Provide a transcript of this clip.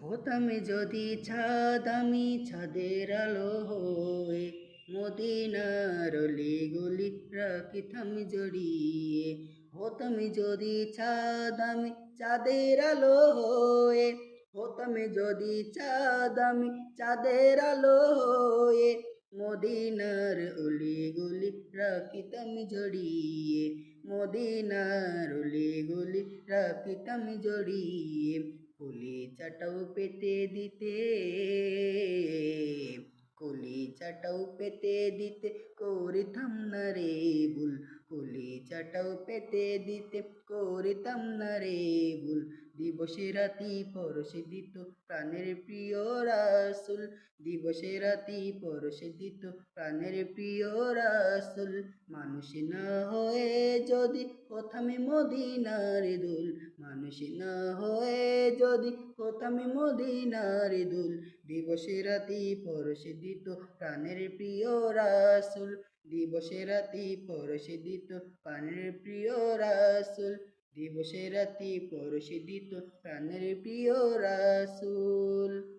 হতাম যদি ছাদ আমি ছাদের আলো হয়ে মদিনার অলি গলি রাখিতাম জড়িয়ে। হতাম যদি ছাদ আমি চাঁদের আলো হয়ে, হতাম যদি চাঁদ আমি চাঁদের আলো হয়ে মদিনার অলি গলি রাখিতাম জড়িয়ে। মদিনার অলি গলি রাখিতাম জড়িয়ে। কলিজাটাও পেতে দিতে, কলিজাটাও পেতে দিতে করিতাম না রে ভুল। কলিজাটাও পেতে দিতে করিতাম না রে ভুল। দিবসে রাতি পরশে দিত প্রাণের প্রিয় রাসূল। দিবসে রাতি পরশে দিত প্রাণের প্রিয় রাসূল। মানুষ না হয়ে যদি হতাম মদিনার দুল, মানুষ না হয়ে যদি হতাম মদিনার দুল। দিবসে রাতি পরশে দিত প্রাণের প্রিয় রাসূল। দিবসে রাতি পরশে দিত প্রাণের প্রিয় রাসূল। দিবসে রাতি পরশে দিত প্রাণের প্রিয় রাসূল।